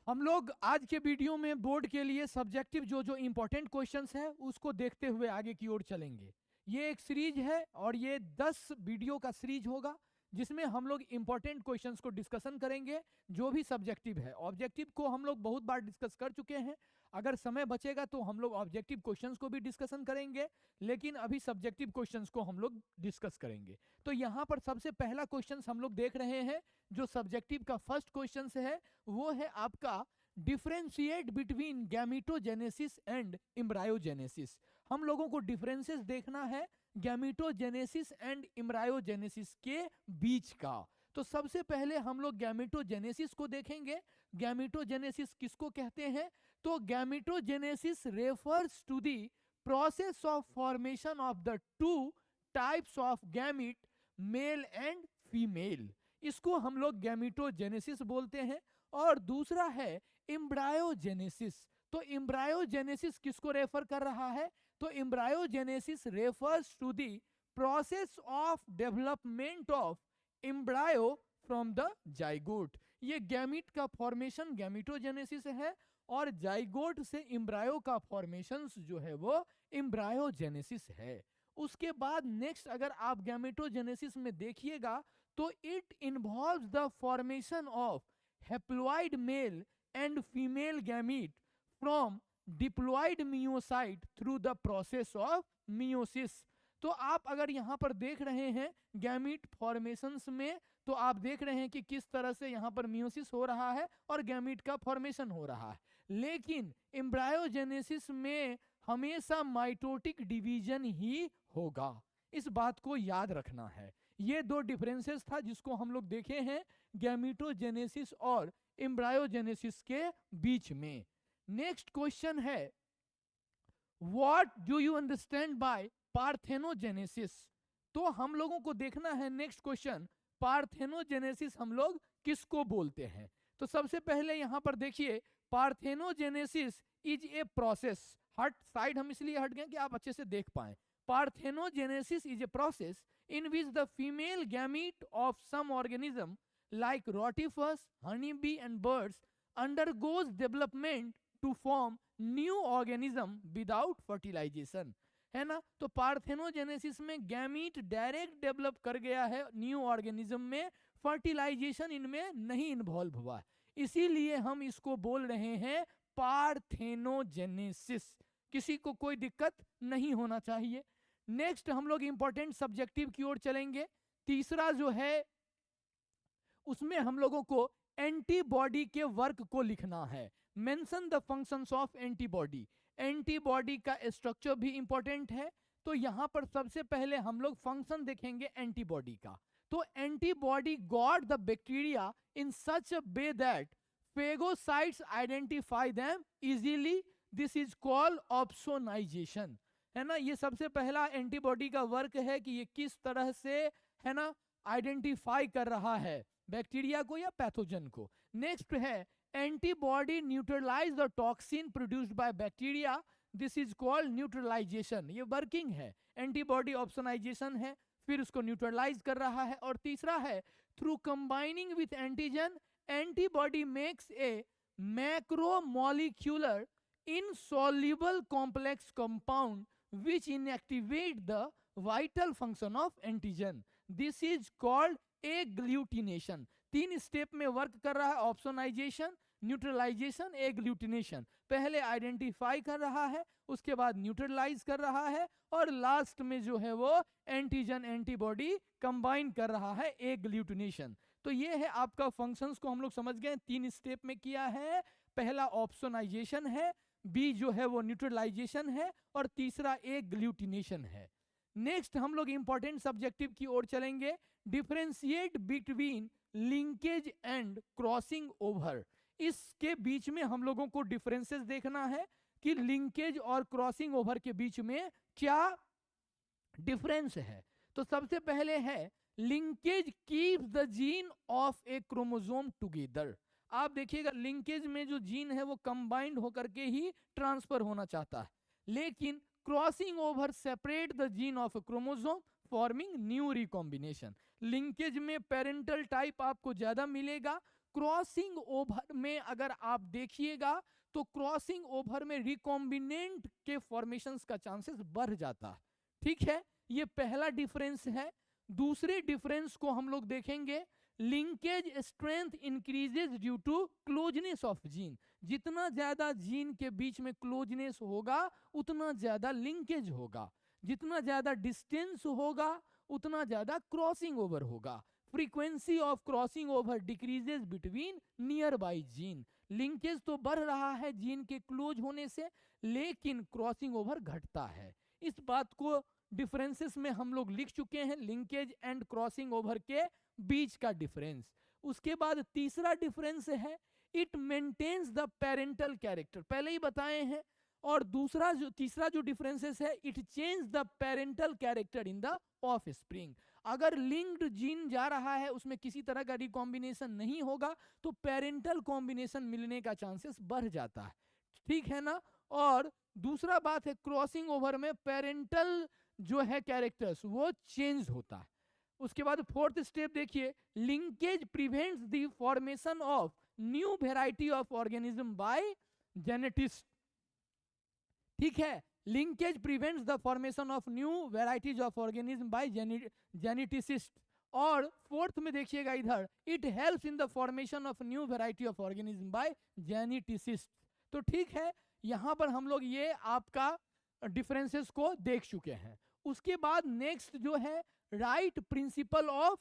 हम लोग आज के वीडियो में बोर्ड के लिए सब्जेक्टिव जो जो इंपॉर्टेंट क्वेश्चंस है उसको देखते हुए आगे की ओर चलेंगे। ये एक सीरीज है और ये 10 वीडियो का सीरीज होगा जिसमें हम लोग इंपॉर्टेंट क्वेश्चंस को डिस्कशन करेंगे जो भी सब्जेक्टिव है। ऑब्जेक्टिव को हम लोग बहुत बार डिस्कस कर चुके हैं, अगर समय बचेगा तो हम लोग ऑब्जेक्टिव क्वेश्चंस को भी डिस्कशन करेंगे, लेकिन अभी सब्जेक्टिव क्वेश्चंस को हम लोग डिस्कस करेंगे। तो यहाँ पर सबसे पहला क्वेश्चन हम लोग देख रहे हैं, जो सब्जेक्टिव का फर्स्ट क्वेश्चन है वो है आपका डिफरेंशिएट बिटवीन गैमेटोजेनेसिस एंड एम्ब्रायोजेनेसिस। हम लोगों को डिफरेंसेस देखना है गैमेटोजेनेसिस एंड एम्ब्रायोजेनेसिस के बीच का। तो सबसे पहले हम लोग गैमेटोजेनेसिस को देखेंगे। गैमेटोजेनेसिस किसको कहते हैं? तो gametogenesis refers to the process of formation of the two types of gamete, male and female. इसको हम लोग गैमेटोजेनेसिस बोलते हैं। और दूसरा है एम्ब्रायोजेनेसिस। तो एम्ब्रायोजेनेसिस किसको रेफर कर रहा है? तो embryogenesis refers to the process of development of embryo from the zygote. ये गैमीट का फॉर्मेशन गैमेटोजेनेसिस है और जाइगोट से एम्ब्रायो का फॉर्मेशन जो है वो एम्ब्रायोजेनेसिस है। उसके बाद नेक्स्ट अगर आप गैमेटोजेनेसिस में देखिएगा तो it involves the formation of haploid mail and female gamete from diploid meiocyte through the process of meiosis. तो आप अगर यहाँ पर देख रहे हैं गैमीट फॉर्मेशंस में, तो आप देख रहे हैं कि किस तरह से यहाँ पर मियोसिस हो रहा है और गैमीट का फॉर्मेशन हो रहा है। लेकिन एम्ब्रायोजेनेसिस में हमेशा माइटोटिक डिवीजन ही होगा, इस बात को याद रखना है। ये दो डिफरेंसेस था जिसको हम लोग देखे हैं गैमेटोजेनेसिस और एम्ब्रायोजेनेसिस के बीच में। नेक्स्ट क्वेश्चन है, what do you understand by parthenogenesis? तो हम लोगों को देखना है नेक्स्ट क्वेश्चन, पार्थेनोजेनेसिस हम लोग किसको बोलते हैं? तो सबसे पहले यहां पर देखिए, पार्थेनोजेनेसिस इज ए प्रोसेस। हट साइड हम इसलिए हट गए कि आप अच्छे से देख पाए। Parthenogenesis is a process in which the female gamete of some organism like rotifers, honeybee and birds undergoes development to form new organism without fertilization, है ना। तो पार्थेनोजेनेसिस में गैमीट डायरेक्ट डेवलप कर गया है न्यू ऑर्गेनिज्म में, fertilisation इनमें नहीं इन्वॉल्व हुआ, इसीलिए हम इसको बोल रहे हैं पार्थेनोजेनेसिस। किसी को कोई दिक्कत नहीं होना चाहिए। नेक्स्ट हम लोग इंपॉर्टेंट सब्जेक्टिव की ओर चलेंगे। तीसरा जो है उसमें हम लोगों को एंटीबॉडी के वर्क को लिखना है। Mention the functions of antibody. Antibody का स्ट्रक्चर भी इंपॉर्टेंट है। तो यहां पर सबसे पहले हम लोग फंक्शन देखेंगे एंटीबॉडी का। तो antibody got the bacteria in such a way that phagocytes identify them easily, this is called opsonisation, है ना। ये सबसे पहला एंटीबॉडी का वर्क है कि ये किस तरह से, है ना, आइडेंटिफाई कर रहा है बैक्टीरिया को या पैथोजन को। नेक्स्ट है antibody neutralise the toxin produced by bacteria, this is called neutralisation. ये वर्किंग है, एंटीबॉडी ऑप्सोनाइजेशन है, फिर उसको न्यूट्रलाइज कर रहा है। और तीसरा है through combining with antigen antibody makes a macromolecular insoluble complex compound which inactivate the vital function of antigen, this is called agglutination। 3 step में वर्क कर रहा है, ऑप्सोनाइजेशन, न्यूट्रलाइजेशन, एग्लूटिनेशन। पहले आइडेंटिफाई कर रहा है, उसके बाद न्यूट्रलाइज कर रहा है और लास्ट में जो है वो एंटीजन एंटीबॉडी कंबाइन कर रहा है, एग्लूटिनेशन। तो ये है आपका फंक्शंस को हम लोग समझ गए, 3 स्टेप में किया है। पहला ऑप्सोनाइजेशन है, बी जो है वो न्यूट्रलाइजेशन है और तीसरा एग्लूटिनेशन है। नेक्स्ट हम लोग इंपॉर्टेंट सब्जेक्टिव की ओर चलेंगे, differentiate between linkage and crossing over. इसके बीच में हम लोगों को डिफरेंसेस देखना है कि लिंकेज और क्रॉसिंग ओवर के बीच में क्या डिफरेंस है। तो सबसे पहले है linkage keeps the gene of A chromosome together. आप देखिएगा लिंकेज में जो जीन है वो कंबाइंड होकर के ही ट्रांसफर होना चाहता है, लेकिन crossing over separate the gene of chromosome forming new recombination. Linkage में पेरेंटल टाइप आपको ज्यादा मिलेगा, क्रॉसिंग ओवर में अगर आप देखिएगा तो क्रॉसिंग ओवर में रिकॉम्बिनेंट के फॉर्मेशंस का चांसेस बढ़ जाता है। ठीक है, ये पहला डिफरेंस है। दूसरे डिफरेंस को हम लोग देखेंगे, linkage strength increases due to closeness of gene. जितना ज्यादा जीन के बीच में क्लोजनेस होगा उतना ज्यादा लिंकेज होगा, जितना ज्यादा डिस्टेंस होगा उतना ज्यादा क्रॉसिंग ओवर होगा। Frequency of crossing over decreases between near by gene. Linkage तो बढ़ रहा है जीन के क्लोज होने से, लेकिन क्रॉसिंग ओवर घटता है। इस बात को डिफरेंसेस में हम लोग लिख चुके हैं, लिंकेज एंड क्रॉसिंग ओवर के बीच का डिफरेंस। उसके बाद तीसरा डिफरेंस है, it maintains the parental character, पहले ही बताए हैं। और दूसरा जो तीसरा जो डिफरेंसेस है, it change the parental character in the offspring. अगर लिंक्ड जीन जा रहा है उसमें किसी तरह का रिकॉम्बिनेशन नहीं होगा तो पेरेंटल कॉम्बिनेशन मिलने का चांसेस बढ़ जाता है। ठीक है ना। और दूसरा बात है, क्रॉसिंग ओवर में पेरेंटल जो है कैरेक्टर्स वो चेंज होता है। उसके बाद फोर्थ स्टेप देखिए, linkage prevents the formation of new variety of organism by geneticist. ठीक है, linkage prevents the formation of new varieties of organism by geneticist. और फोर्थ में देखिएगा इधर, it helps in the formation of new variety of organism by geneticist. तो ठीक है, यहां पर हम लोग ये आपका डिफरेंसेस को देख चुके हैं। उसके बाद नेक्स्ट जो है, राइट प्रिंसिपल ऑफ,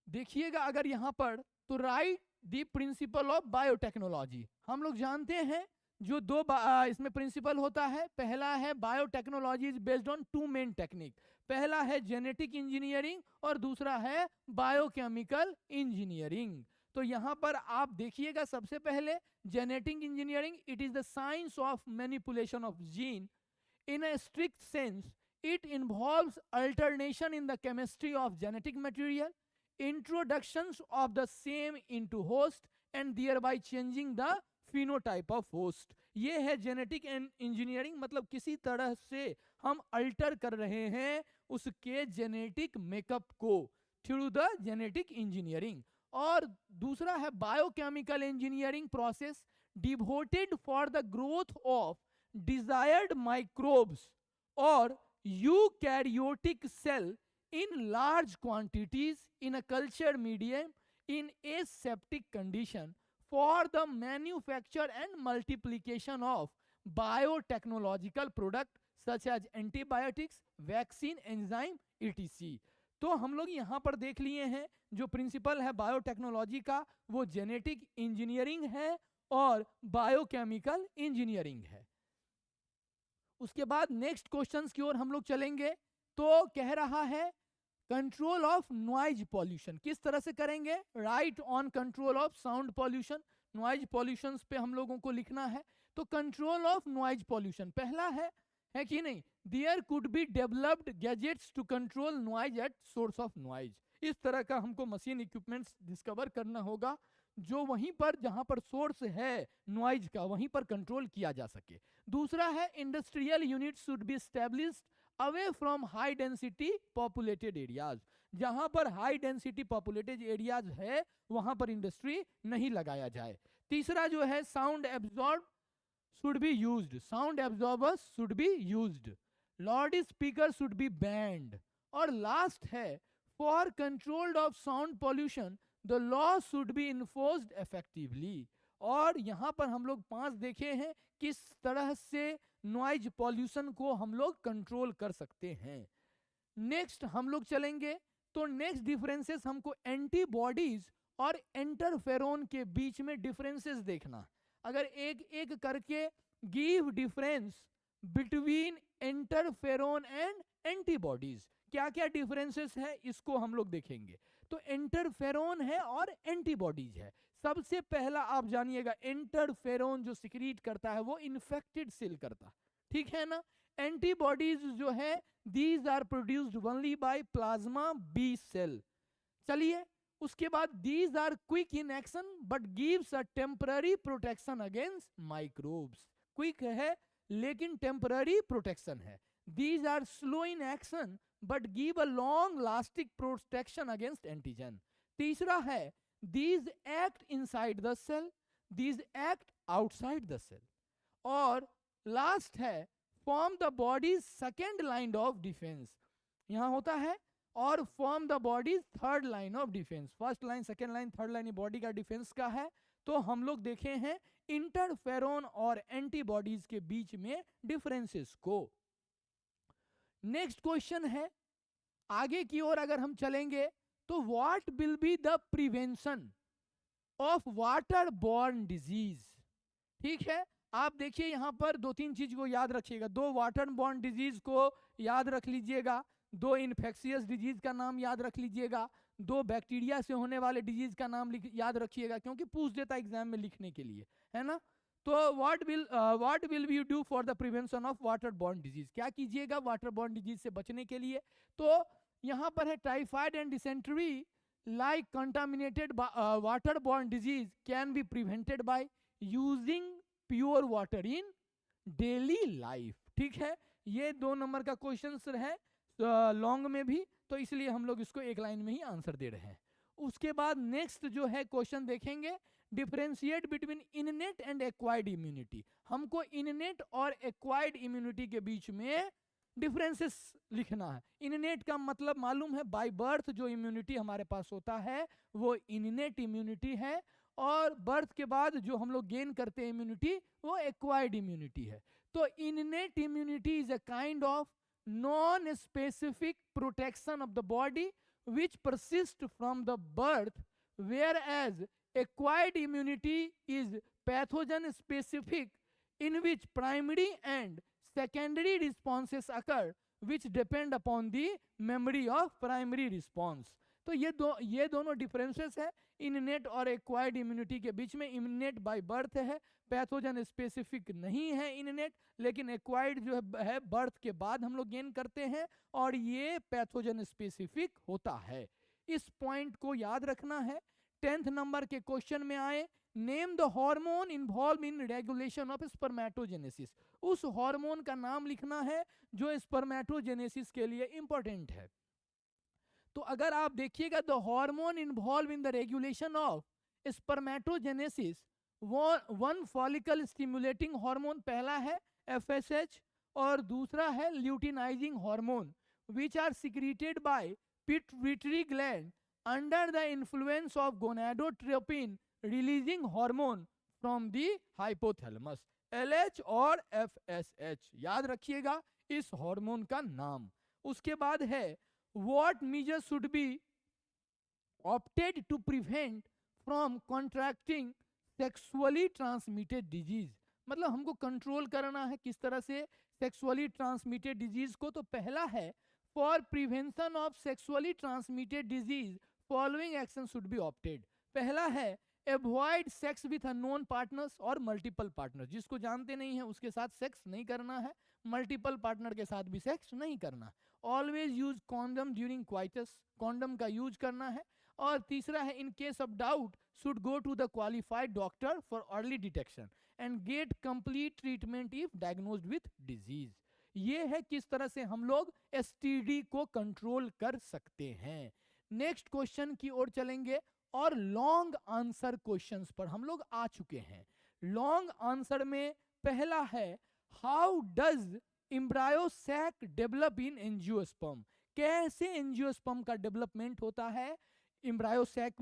देखिएगा अगर यहां पर तो right the principle of biotechnology. हम लोग जानते हैं जो दो इसमें प्रिंसिपल होता है, पहला है biotechnology is based on two main technique. पहला है जेनेटिक इंजीनियरिंग और दूसरा है बायोकेमिकल इंजीनियरिंग। तो यहां पर आप देखिएगा, सबसे पहले genetic engineering, it is the science of manipulation of gene in a strict sense. It involves alternation in the chemistry of genetic material, introductions of the same into host and thereby changing the phenotype of host। ये है genetic engineering, मतलब किसी तरह से हम alter कर रहे हैं उसके जेनेटिक मेकअप को थ्रू द जेनेटिक इंजीनियरिंग। और दूसरा है biochemical engineering process devoted for the growth of desired microbes और eukaryotic cell in large quantities in a culture medium in aseptic condition for the manufacture and multiplication of biotechnological product such as antibiotics, vaccine, enzyme, etc। तो हम लोग यहाँ पर देख लिए हैं जो प्रिंसिपल है बायोटेक्नोलॉजी का, वो जेनेटिक इंजीनियरिंग है और बायोकेमिकल इंजीनियरिंग है। उसके बाद नेक्स्ट क्वेश्चंस की ओर हम लोग चलेंगे। तो कह रहा है कंट्रोल ऑफ नॉइज पॉल्यूशन किस तरह से करेंगे, right on control of sound pollution. Noise pollution पे हम लोगों को लिखना है। तो कंट्रोल ऑफ नॉइज पॉल्यूशन पहला है कि नहीं, there could be developed gadgets to control noise at source of noise. इस तरह का हमको मशीन इक्विपमेंट्स डिस्कवर करना होगा जो वहीं पर जहां पर सोर्स है नॉइज का वहीं पर कंट्रोल किया जा सके। दूसरा है industrial unit should be established away from high density populated areas. जहां पर हाई डेंसिटी पॉपुलेटेड एरियाज है वहां पर इंडस्ट्री नहीं लगाया जाए। तीसरा जो है sound absorb should be used, sound absorbers should be used, loud speaker should be band. और लास्ट है for controlled of sound pollution the law should be enforced effectively. और यहां पर हम लोग 5 देखे हैं किस तरह से नॉइज पॉल्यूशन को हम लोग कंट्रोल कर सकते हैं। नेक्स्ट हम लोग चलेंगे तो नेक्स्ट डिफरेंसेस हमको एंटीबॉडीज और इंटरफेरोन के बीच में डिफरेंसेस देखना। अगर एक एक करके give difference between interferon and antibodies, क्या क्या डिफरेंसेस है इसको हम लोग देखेंगे। तो इंटरफेरोन है और एंटीबॉडीज है। सबसे पहला आप जानिएगा, इंटरफेरोन जो सिक्रीट करता है वो इन्फेक्टेड सेल करता है, ठीक है ना। एंटीबॉडीज जो है these are produced only by plasma B cell. चलिए उसके बाद these are quick in action but gives a temporary protection against microbes. Quick है लेकिन टेम्पररी प्रोटेक्शन है। These are slow in action but give a long lasting protection against antigen. तीसरा है these act inside the cell, these act outside the cell, और last है form the bodies second line of defence, यहां होता है, और form the bodies third line of defence. First line, second line, third line body का defence का है। तो हम लोग देखे हैं इंटरफेरोन और एंटीबॉडीज के बीच में डिफरेंसेस को। नेक्स्ट क्वेश्चन है, आगे की ओर अगर हम चलेंगे तो what will be the prevention of water borne disease. ठीक है, आप देखिए यहां पर दो तीन चीज को याद रखिएगा, दो वाटर बॉर्न डिजीज को याद रख लीजिएगा, दो इन्फेक्शियस डिजीज का नाम याद रख लीजिएगा, दो बैक्टीरिया से होने वाले डिजीज का नाम याद रखिएगा, क्योंकि पूछ देता एग्जाम में लिखने के लिए, है ना। तो what will we do for the prevention of water borne disease, क्या कीजिएगा वाटर बॉर्न डिजीज से बचने के लिए। तो यहां पर है typhoid and dysentery like contaminated waterborne disease can be prevented by using pure water in daily life। ठीक है, ये 2 नंबर का क्वेश्चन है लॉन्ग में भी, तो इसलिए हम लोग इसको एक लाइन में ही आंसर दे रहे हैं। उसके बाद नेक्स्ट जो है क्वेश्चन देखेंगे, differentiate between innate and acquired immunity. हमको इननेट और एक्वायर्ड इम्यूनिटी के बीच में डिफरेंसेस लिखना है। इननेट का मतलब मालूम है, बाय बर्थ जो इम्यूनिटी हमारे पास होता है वो इननेट इम्यूनिटी है, और बर्थ के बाद जो हम लोग गेन करते हैं इम्यूनिटी वो एक्वायर्ड इम्यूनिटी है। तो innate immunity is a kind of non specific protection of the body which persist from the birth, whereas acquired immunity is pathogen specific, in which primary and secondary responses occur which depend upon the memory of primary response। तो ये दोनों differences है innate और acquired immunity के बीच में। Innate by birth है, pathogen specific नहीं है इननेट, लेकिन एक्वायर्ड जो है बर्थ के बाद हम लोग गेन करते हैं, और ये पैथोजन स्पेसिफिक होता है। इस पॉइंट को याद रखना है। 10th नंबर के क्वेश्चन में आए, name the hormone involve in regulation of spermatogenesis. उस हार्मोन का नाम लिखना है जो स्पर्मेटोजेनेसिस के लिए इंपॉर्टेंट है। तो अगर आप देखिएगा the hormone involve in the regulation of spermatogenesis, one follicle stimulating hormone पहला है FSH, और दूसरा है luteinizing hormone which are secreted by pituitary gland under the influence of gonadotropin releasing hormone from the hypothalamus. LH और FSH याद रखिएगा इस hormone का नाम। उसके बाद है what measures should be opted to prevent from contracting sexually transmitted disease। मतलब हमको कंट्रोल करना है किस तरह से सेक्सुअली ट्रांसमिटेड डिजीज को। तो पहला है for prevention of sexually transmitted disease following action should be opted. पहला है avoid sex with unknown partners और मल्टीपल पार्टनर्स, जिसको जानते नहीं है उसके साथ सेक्स नहीं करना है, मल्टीपल पार्टनर के साथ भी सेक्स नहीं करना। Always use condom during coitus, condom का यूज करना है। और तीसरा है in case of doubt should go to the qualified doctor for early detection and get complete treatment if diagnosed with disease. ये है किस तरह से हम लोग STD को कंट्रोल कर सकते हैं। नेक्स्ट क्वेश्चन की ओर चलेंगे, और लॉन्ग आंसर क्वेश्चंस पर हम लोग आ चुके हैं। लॉन्ग आंसर में पहला है how does embryo sac develop in angiosperm. कैसे एंजियोस्पर्म का डेवलपमेंट होता है एम्ब्रायो सैक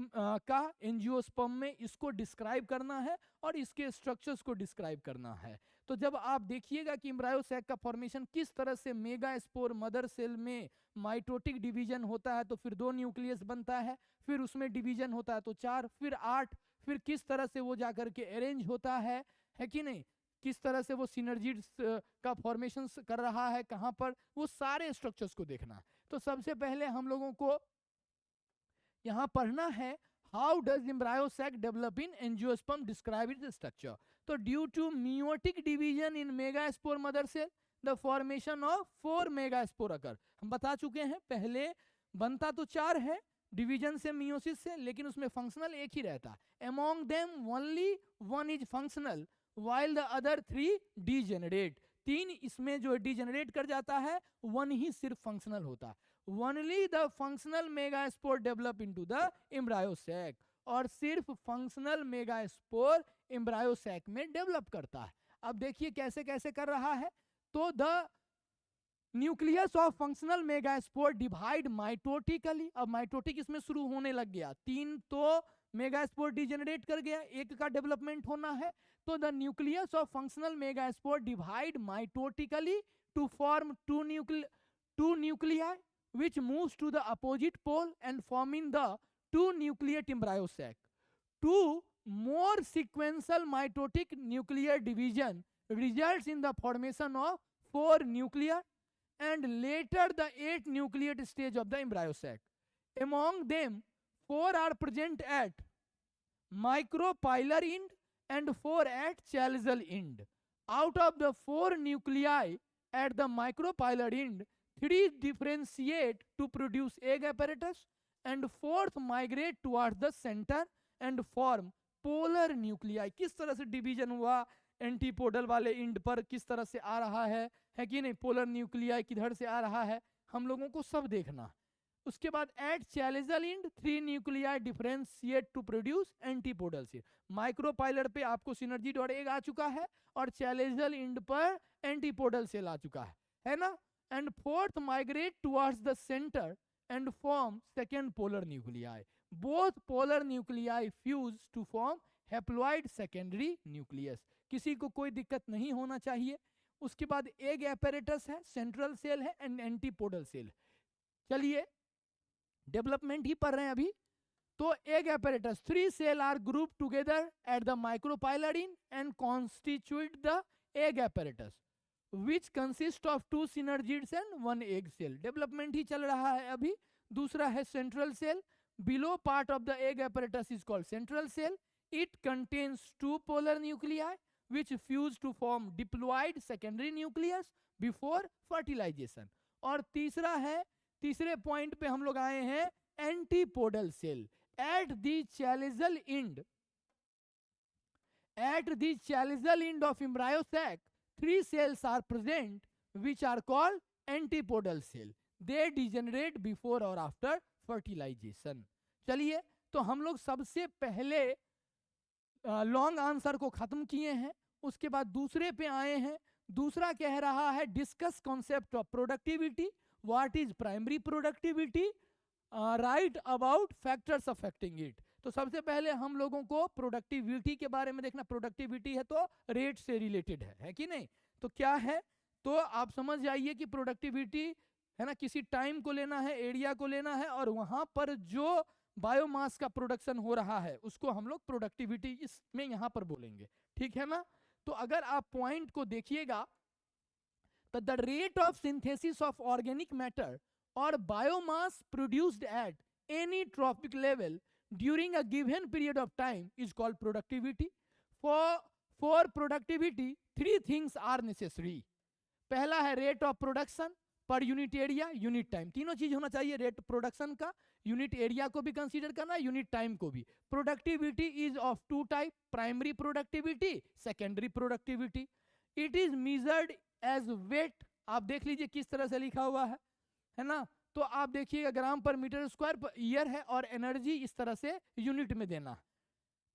का एंजियोस्पर्म में, इसको डिस्क्राइब करना है और इसके स्ट्रक्चर्स को डिस्क्राइब करना है। तो जब आप देखिएगा कि एम्ब्रायो सैक का फॉर्मेशन किस तरह से मेगा स्पोर मदर सेल में माइटोटिक डिवीजन होता है, तो फिर 2 न्यूक्लियस बनता है, फिर उसमें डिवीजन होता है तो 4, फिर 8, फिर किस तरह से वो जाकर के अरेंज होता है कि नहीं, किस तरह से वो सिनर्जीज का फॉर्मेशन कर रहा है, कहां पर, वो सारे स्ट्रक्चर्स को देखना है। तो सबसे पहले हम लोगों को यहां पढ़ना है how does embryo sac develop in angiosperm, describe its structure. तो due to meiotic division in megaspore mother cell the formation of 4 megaspore occur. हम बता चुके हैं पहले बनता तो 4 है डिवीजन से, मियोसिस से, लेकिन उसमें फंक्शनल एक ही रहता है। Among them only 1 is functional while the other 3 degenerate। 3 इसमें जो डिजेनरेट कर जाता है, 1 ही सिर्फ फंक्शनल होता है। Only the functional megaspore develop into the embryo sac, और सिर्फ फंक्शनल मेगास्पोर एम्ब्रायो सैक में डेवलप करता है। अब देखिए कैसे कैसे कर रहा है। तो the nucleus of functional megaspore divide mitotically, अब माइटोटिक इसमें शुरू होने लग गया, 3 तो मेगास्पोर डिजेनरेट कर गया, एक का डेवलपमेंट होना है। तो the nucleus of functional megaspore divide mitotically to form two nuclei which moves to the opposite pole and forming the two nucleate embryo sac. Two more sequential mitotic nuclear division results in the formation of 4 nuclear and later the 8 nucleate stage of the embryo sac. Among them, 4 are present at micropylar end and 4 at chalical end. Out of the 4 nuclei at the micropylar end, 3 differentiate to produce egg apparatus and 4th migrate towards the center and form polar nuclei. किस तरह से division हुआ antipodal वाले end पर, किस तरह से आ रहा है कि नहीं, पोलर न्यूक्लियाई किधर से आ रहा है, हम लोगों को सब देखना। उसके बाद at chalazal end 3 nuclei differentiate to produce antipodal seed. Micropylar पे आपको सिनर्जी डॉट एग आ चुका है और चैलेजल इंड पर एंटीपोडल सेल आ चुका है ना। And 4th migrate towards the center and form second polar nuclei. Both polar nuclei fuse to form haploid secondary nucleus. किसी को कोई दिक्कत नहीं होना चाहिए। उसके बाद एग एपेरेटस है, सेंट्रल सेल है एंड एंटीपोडल सेल। चलिए डेवलपमेंट ही पढ़ रहे हैं अभी। तो egg apparatus 3 cell are group together at the micropylar end and constitute the egg apparatus which consist of 2 synergids and 1 egg cell. Development ही चल रहा है अभी। दूसरा है central cell. Below part of the egg apparatus is called central cell. It contains 2 polar nuclei which fuse to form diploid secondary nucleus before fertilization. और तीसरा है, तीसरे पॉइंट पे हम लोग आए हैं, antipodal cell. At the chalical end of embryo sac, 3 cells are present which are called antipodal cell. They degenerate before or after fertilization. चलिए तो हम लोग सबसे पहले लॉन्ग आंसर को खत्म किए हैं, उसके बाद दूसरे पे आए हैं। दूसरा कह रहा है discuss concept of productivity, what is primary productivity, right about factors affecting it. तो सबसे पहले हम लोगों को प्रोडक्टिविटी के बारे में देखना। प्रोडक्टिविटी है तो रेट से रिलेटेड है कि नहीं। तो क्या है, तो आप समझ जाइए कि प्रोडक्टिविटी है ना, किसी टाइम को लेना है, एरिया को लेना है और वहां पर जो बायोमास का प्रोडक्शन हो रहा है उसको हम लोग प्रोडक्टिविटी इसमें यहां पर बोलेंगे, ठीक है ना। तो अगर आप पॉइंट को देखिएगा तो the rate of synthesis of organic matter और biomass produced at any trophic level during a given period of time is called productivity. For productivity 3 things are necessary. पहला है rate of production per unit area unit time, तीनों चीज होना चाहिए। Rate production का, unit area को भी consider करना, यूनिट टाइम को भी। Productivity is of 2 type, primary productivity, secondary productivity. It is measured as weight. आप देख लीजिए किस तरह से लिखा हुआ है ना। तो आप देखिएगा ग्राम पर मीटर स्क्वायर पर ईयर है और एनर्जी इस तरह से यूनिट में देना।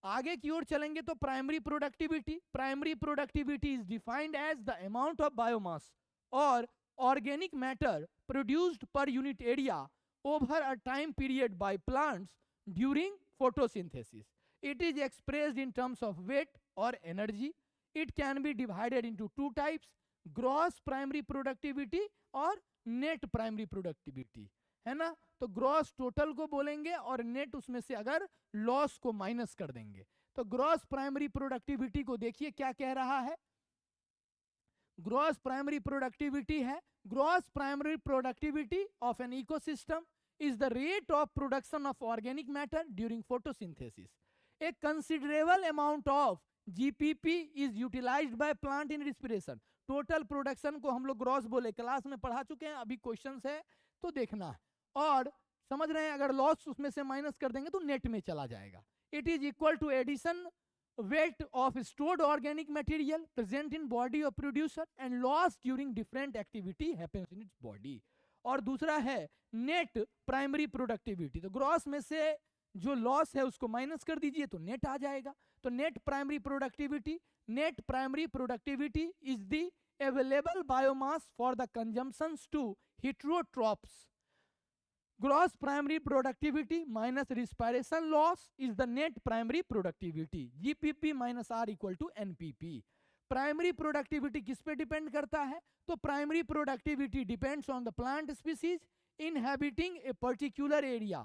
आगे की ओर चलेंगे तो primary productivity is defined as the amount of biomass और organic matter produced per unit area over a time period by plants during photosynthesis. It is expressed in terms of weight और energy. It can be divided into 2 types, gross primary productivity और net primary productivity, है ना. तो gross total को बोलेंगे और net उसमें से अगर लॉस को माइनस कर देंगे. तो ग्रॉस प्राइमरी प्रोडक्टिविटी को देखिए क्या कह रहा है. ग्रॉस प्राइमरी प्रोडक्टिविटी है, gross primary productivity of an ecosystem is the rate of production of organic matter during photosynthesis. A considerable amount of GPP is utilized by plant in respiration. Total production को हम लोग gross बोले, class में पढ़ा चुके हैं, अभी questions है तो देखना है. और समझ रहे हैं अगर लॉस उसमें से माइनस कर देंगे तो नेट में चला जाएगा. It is equal to addition weight of stored organic material present in body of producer and loss during different activity happens in its body. और दूसरा है नेट प्राइमरी प्रोडक्टिविटी। तो ग्रॉस में से जो लॉस है उसको माइनस कर दीजिए तो नेट आ जाएगा। तो net primary productivity is the available biomass for the consumptions to heterotrophs. Gross primary productivity minus respiration loss is the net primary productivity. GPP minus R equal to NPP. Primary productivity किस पे depend करता है? तो primary productivity depends on the plant species inhabiting a particular area.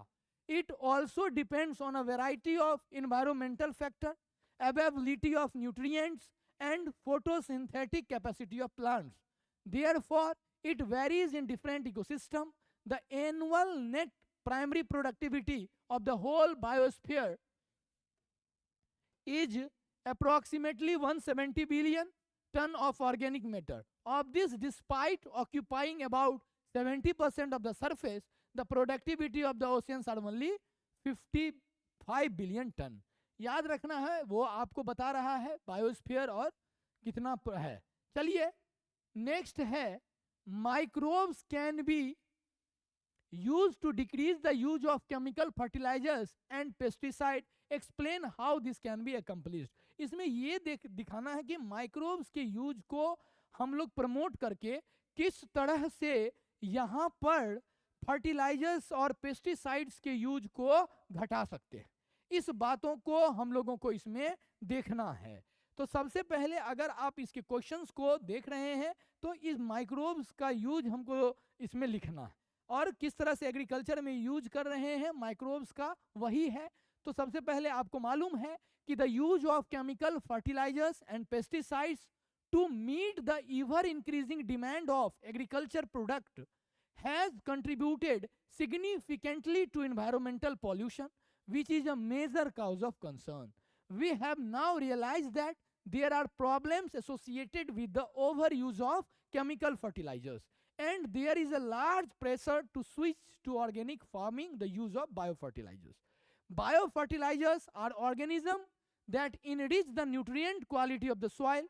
It also depends on a variety of environmental factors, availability of nutrients, and photosynthetic capacity of plants. Therefore, it varies in different ecosystems. The annual net primary productivity of the whole biosphere is approximately 170 billion ton of organic matter. Of this, despite occupying about 70% of the surface, the productivity of the oceans are only 55 billion ton. याद रखना है, वो आपको बता रहा है biosphere और कितना है। चलिए नेक्स्ट है, microbes can be used to decrease the use of chemical fertilizers and pesticide. Explain how this can be accomplished. इसमें ये दिखाना है कि माइक्रोब्स के यूज को हम लोग प्रमोट करके किस तरह से यहाँ पर फर्टिलाइजर्स और पेस्टिसाइड्स के यूज को घटा सकते हैं। इस बातों को हम लोगों को इसमें देखना है। तो सबसे पहले अगर आप इसके क्वेश्चंस को देख रहे हैं तो इस माइक्रोब्स का यूज हमको इसमें लिखना है और किस तरह से एग्रीकल्चर में यूज कर रहे हैं माइक्रोब्स का वही है। तो सबसे पहले आपको मालूम है कि the use of chemical fertilizers and pesticides to meet the ever increasing demand of agriculture product has contributed significantly to environmental pollution which is a major cause of concern. We have now realized that there are problems associated with the overuse of chemical fertilizers, and there is a large pressure to switch to organic farming, the use of biofertilizers. Biofertilizers are organisms that enrich the nutrient quality of the soil.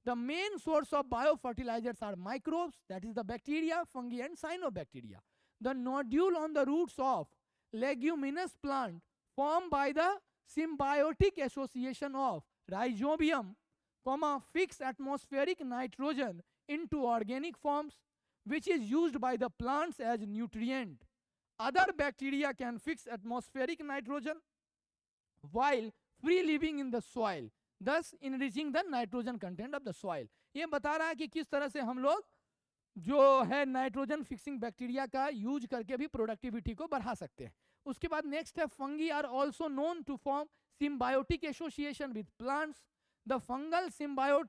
The main source of biofertilizers are microbes, that is the bacteria, fungi, and cyanobacteria. The nodule on the roots of leguminous plant formed by the symbiotic association of rhizobium, fixed atmospheric nitrogen into organic forms, which is used by the plants as nutrient. Other bacteria can fix atmospheric nitrogen while free living in the soil, thus enriching the nitrogen content of the soil. ये बता रहा है कि किस तरह से हम लोग जो है नाइट्रोजन फिक्सिंग बैक्टीरिया का यूज करके भी प्रोडक्टिविटी को बढ़ा सकते हैं। उसके बाद नेक्स्ट है, fungi are also known to form symbiotic association with plants. The fungal symbiont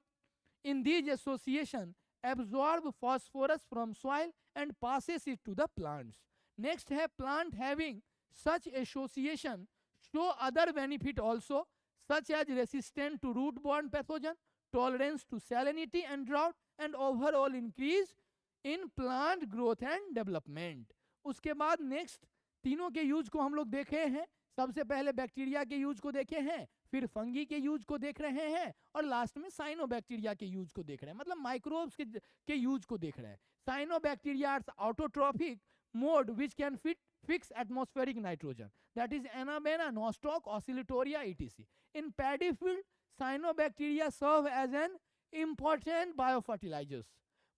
in these association absorb phosphorus from soil and passes it to the plants. Next है, plant having such association show other benefit also, such as resistance to root-borne pathogen, tolerance to salinity and drought, and overall increase in plant growth and development. उसके बाद next तीनों के use को हम लोग देखे हैं। सबसे पहले बैक्टीरिया के यूज को देखे हैं, फिर फंगी के यूज को देख रहे हैं और लास्ट में साइनोबैक्टीरिया के यूज को देख रहे हैं, मतलब माइक्रोब्स के यूज को देख रहे हैं। Cyanobacteria are autotrophic mode which can fix atmospheric nitrogen, that is Anabaena, Nostoc, Oscillatoria, etc. In paddy field, cyanobacteria serve as an important biofertilizers.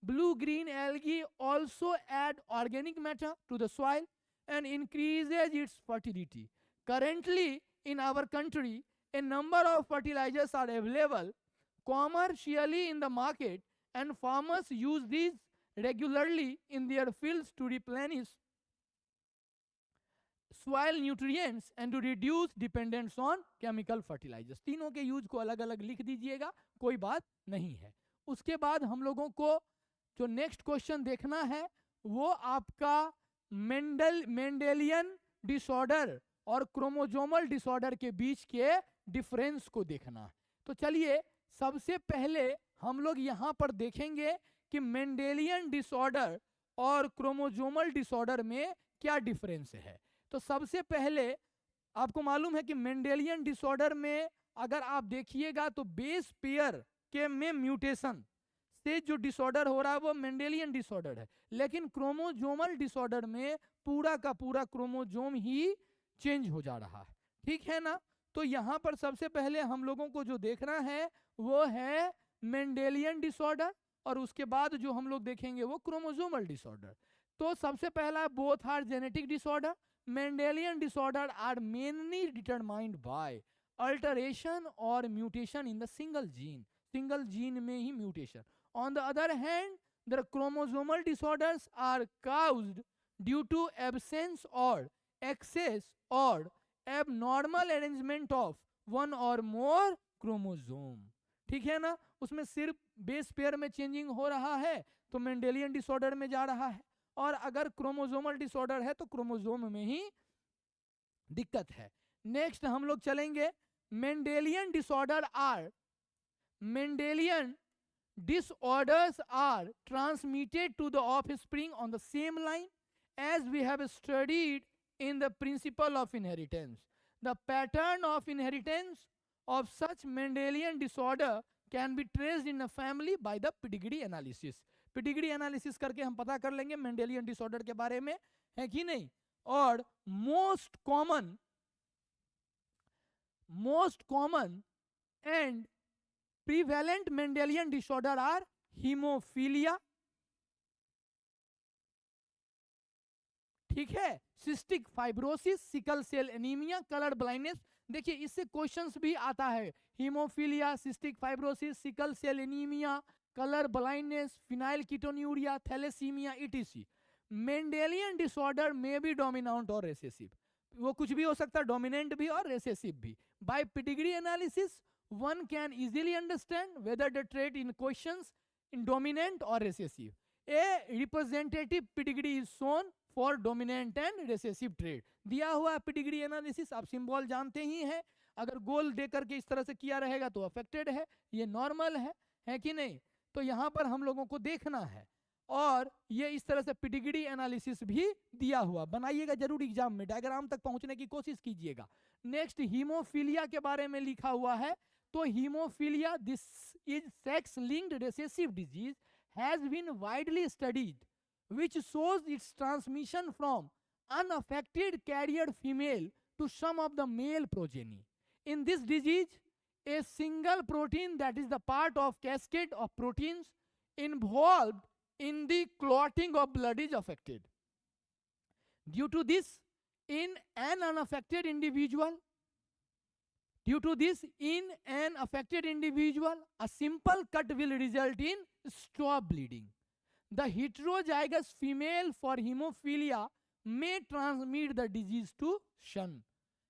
Blue-green algae also add organic matter to the soil and increases its fertility. Currently, in our country, a number of fertilizers are available commercially in the market, and farmers use these regularly in their fields to replenish soil nutrients and to reduce dependence on chemical fertilizers. तीनों के use को अलग अलग लिख दीजिएगा, कोई बात नहीं है। उसके बाद हम लोगों को जो नेक्स्ट क्वेश्चन देखना है वो आपका मेंडेलियन डिसऑर्डर और क्रोमोजोमल डिसऑर्डर के बीच के डिफरेंस को देखना है। तो चलिए सबसे पहले हम लोग यहाँ पर देखेंगे कि मेंडेलियन डिसऑर्डर और क्रोमोजोमल डिसऑर्डर में क्या डिफरेंस है। तो सबसे पहले आपको मालूम है कि मेंडेलियन डिसऑर्डर में अगर आप देखिएगा तो बेस पेयर के में म्यूटेशन से जो डिसऑर्डर हो रहा है वो मेंडेलियन डिसऑर्डर है, लेकिन क्रोमोजोमल डिसऑर्डर में पूरा का पूरा क्रोमोजोम ही चेंज हो जा रहा है, ठीक है ना। तो यहाँ पर सबसे पहले हम लोगों को जो देखना है वो है मेंडेलियन डिसऑर्डर, और उसके बाद जो हम लोग देखेंगे वो क्रोमोजोमल डिसऑर्डर। तो सबसे पहला both are genetic disorder. Mendelian disorder are mainly determined by alteration और mutation in the single gene में ही mutation. On the other hand the chromosomal disorders are caused due to absence और excess और abnormal arrangement of one और more chromosome, ठीक है ना। उसमें सिर्फ बेस पेयर में चेंजिंग हो रहा है तो मेंडेलियन डिसऑर्डर में जा रहा है, और अगर क्रोमोसोमल डिसऑर्डर है तो क्रोमोसोम में ही दिक्कत है। नेक्स्ट हम लोग चलेंगे, Mendelian disorders are transmitted to the offspring on the same line as we have studied in the principle of inheritance. The pattern of inheritance of such Mendelian disorder can be traced in a family by the pedigree analysis. Pedigree analysis करके हम पता कर लेंगे Mendelian disorder के बारे में, है कि नहीं। और most common and prevalent Mendelian disorder are hemophilia, ठीक है, cystic fibrosis, sickle cell anaemia, colour blindness. देखिए इससे क्वेश्चंस भी आता है, haemophilia, cystic fibrosis, sickle cell anaemia, colour blindness, phenylketonuria, thalassaemia etc. Mendelian disorder में बी डोमिनेंट और recessive, वो कुछ भी हो सकता है, डोमिनेंट भी और रेसेसिव भी। By pedigree analysis one can easily understand whether the trait in questions in dominant or recessive. A representative pedigree is shown for dominant and recessive trait. दिया हुआ पेडिग्री एनालिसिस, आप सिंबल जानते ही हैं, अगर गोल दे करके इस तरह से किया रहेगा तो अफेक्टेड है, ये नॉर्मल है कि नहीं। तो यहाँ पर हम लोगों को देखना है, और ये इस तरह से पेडिग्री एनालिसिस भी दिया हुआ, बनाइएगा जरूर एग्जाम में, डायग्राम तक पहुंचने की कोशिश कीजिएगा। नेक्स्ट हीमोफीलिया के बारे में लिखा हुआ है, तो haemophilia, this is sex linked recessive disease, has been widely studied which shows its transmission from unaffected carrier female to some of the male progeny. In this disease, a single protein, that is the part of cascade of proteins involved in the clotting of blood, is affected. Due to this, in an unaffected individual, a simple cut will result in stop bleeding. The heterozygous female for hemophilia may transmit the disease to son,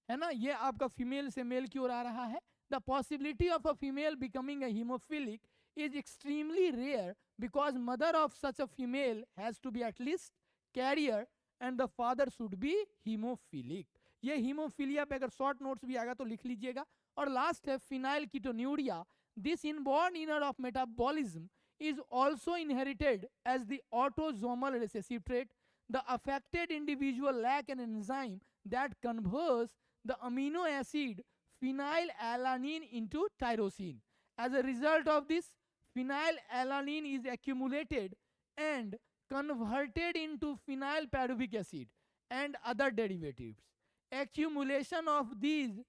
है ना। ये आपका female से mail की ओर आ रहा है। The possibility of a female becoming a hemophilic is extremely rare because mother of such a female has to be at least carrier and the father should be hemophilic. ये haemophilia पे अगर short notes भी आएगा तो लिख लीजिएगा। और last है phenyl ketonuria, this inborn inner of metabolism is also inherited as the autosomal recessive trait. The affected individual lack an enzyme that converts the amino acid phenylalanine into tyrosine. As a result of this, phenylalanine is accumulated and converted into phenylpyruvic acid and other derivatives. Accumulation of these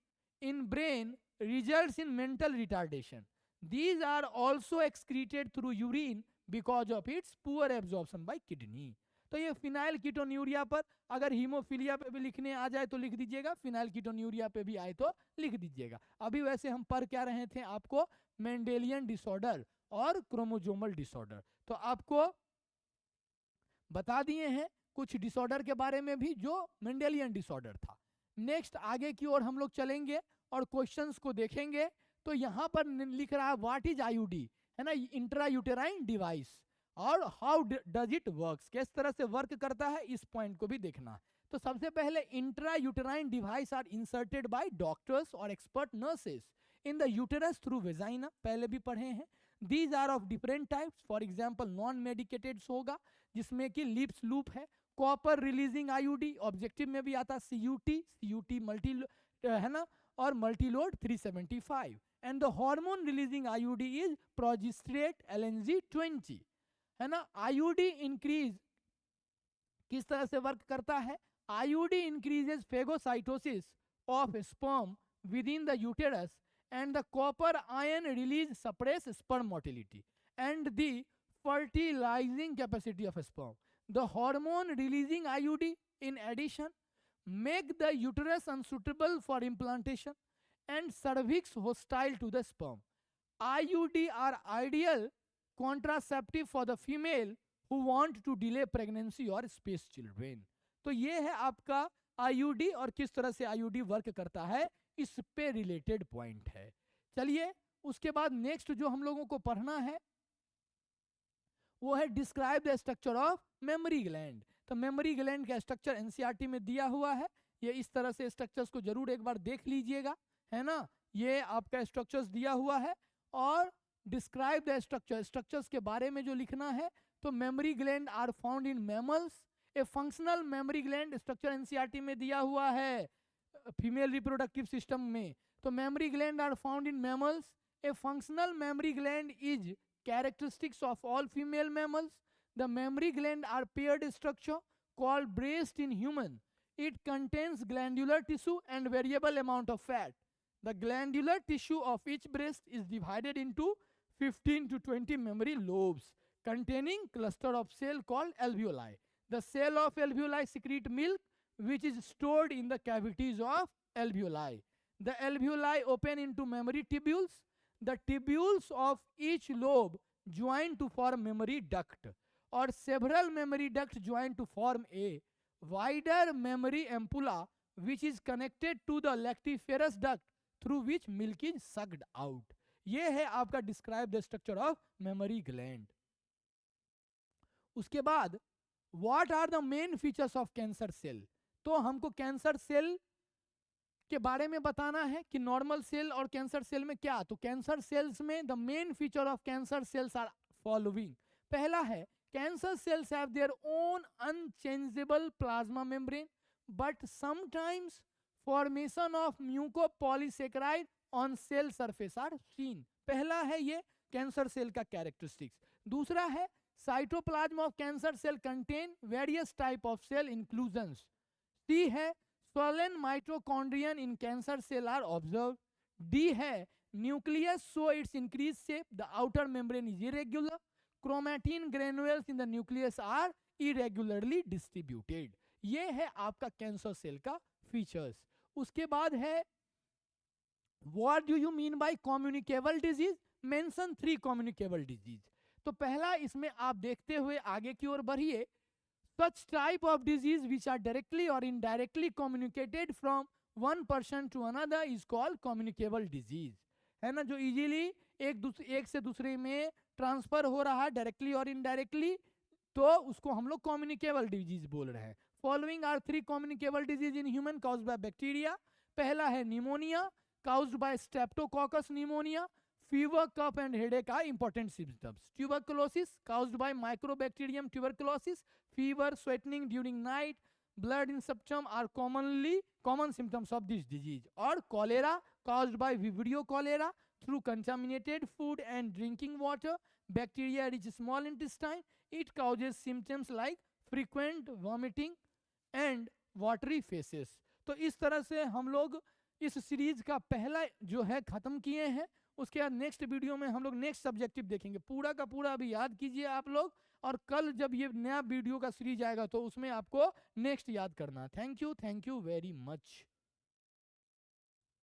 in brain results in mental retardation. These are also excreted through urine because of its poor absorption by kidney. तो ये phenyl ketonuria पर, अगर haemophilia पे भी लिखने आ जाए तो लिख दीजिएगा, फिनाइल कीटोन्यूरिया पे भी आए तो लिख दीजिएगा। अभी वैसे हम पढ़ क्या रहे थे आपको, मेंडेलियन डिसऑर्डर और क्रोमोजोमल डिसऑर्डर, तो आपको बता दिए हैं कुछ डिसऑर्डर के बारे में भी जो मेंडेलियन डिसऑर्डर था। नेक्स्ट आगे की ओर हम लोग चलेंगे और क्वेश्चंस को देखेंगे। तो यहाँ पर लिख रहा है व्हाट इज आईयूडी, है ना, इंट्रायूटेराइन डिवाइस, और हाउ डज इट वर्क्स, किस तरह से वर्क करता है, इस पॉइंट को भी देखना है। तो सबसे पहले intrauterine device are inserted by doctors और expert nurses in the uterus through vagina, पहले भी पढ़े हैं। These are of different types, for example non medicated होगा जिसमें कि लिप्स लूप है, कॉपर रिलीजिंग आईयूडी, ऑब्जेक्टिव में भी आता है सीयूटी मल्टी, है ना, और multiload 375 and the hormone releasing IUD is progestasert LNG-20, है ना। आईयूडी इंक्रीज किस तरह से वर्क करता है? IUD increases phagocytosis of sperm with in the uterus and the copper ion release suppress sperm motility and the fertilizing capacity of sperm. The hormone releasing IUD in addition make the uterus unsuitable for implantation and cervix hostile to the sperm. IUD are ideal contraceptive for the female who want to delay pregnancy or space children. तो ये है आपका IUD और किस तरह से IUD work करता है, इस पे रिलेटेड पॉइंट है। चलिए उसके बाद नेक्स्ट जो हम लोगों को पढ़ना है वो है describe the structure of memory gland. तो मेमोरी ग्लैंड का स्ट्रक्चर एनसीईआरटी में दिया हुआ है, ये इस तरह से स्ट्रक्चर्स को जरूर एक बार देख लीजिएगा, है ना। ये आपका स्ट्रक्चर्स दिया हुआ है और डिस्क्राइब द स्ट्रक्चर, स्ट्रक्चर्स के बारे में जो लिखना है। तो mammary gland are found in mammals, a functional mammary gland structure NCERT में दिया हुआ है फीमेल रिप्रोडक्टिव सिस्टम में। तो mammary gland are found in mammals, a functional mammary gland is characteristics of all female mammals. The mammary gland are paired structure called breast in human. It contains glandular tissue and variable amount of fat. The glandular tissue of each breast is divided into 15 to 20 mammary lobes containing cluster of cell called alveoli. The cell of alveoli secrete milk which is stored in the cavities of alveoli. The alveoli open into mammary tubules. The tubules of each lobe join to form memory duct or several memory ducts join to form a wider memory ampulla which is connected to the lactiferous duct through which milk is sucked out. ये है आपका describe the structure of memory gland. उसके बाद what are the main features of cancer cell? तो हमको cancer cell के बारे में बताना है कि नॉर्मल सेल और कैंसर सेल में क्या। तो कैंसर सेल्स में the main feature of cancer cells are following. पहला है cancer cells have their own unchangeable plasma membrane but sometimes formation of mucopolysaccharide on cell surface are seen. पहला है ये कैंसर सेल का कैरेक्टरिस्टिक्स। दूसरा है cytoplasm of cancer cell contain various type of cell inclusions. सी है swollen mitochondrion in cancer cell are observed. D है nucleus show its increased shape, the outer membrane is irregular. Chromatin granules in the nucleus are irregularly distributed. ये है आपका cancer cell का features. उसके बाद है what do you mean by communicable disease? Mention 3 communicable disease. तो पहला इसमें आप देखते हुए आगे की ओर बढ़िए। Such type of disease which are directly or indirectly communicated from one person to another is called communicable disease, है ना। जो इजीली एक से दूसरे में ट्रांसफर हो रहा है डायरेक्टली और इनडायरेक्टली, तो उसको हम लोग कम्युनिकेबल डिजीज बोल रहे हैं। Following are 3 communicable disease in human caused by bacteria. पहला है pneumonia caused by streptococcus pneumonia. Fever, cough and headache are important symptoms. Tuberculosis caused by Mycobacterium tuberculosis. Fever, sweating during night, blood in septum are common symptoms of this disease. Or cholera caused by Vibrio cholera through contaminated food and drinking water. Bacteria reach small intestine. It causes symptoms like frequent vomiting and watery faces. तो इस तरह से हम लोग इस series का पहला जो है खत्म किए हैं। उसके बाद नेक्स्ट वीडियो में हम लोग नेक्स्ट सब्जेक्टिव देखेंगे। पूरा का पूरा अभी याद कीजिए आप लोग, और कल जब ये नया वीडियो का सीरीज आएगा तो उसमें आपको नेक्स्ट याद करना। Thank you very much.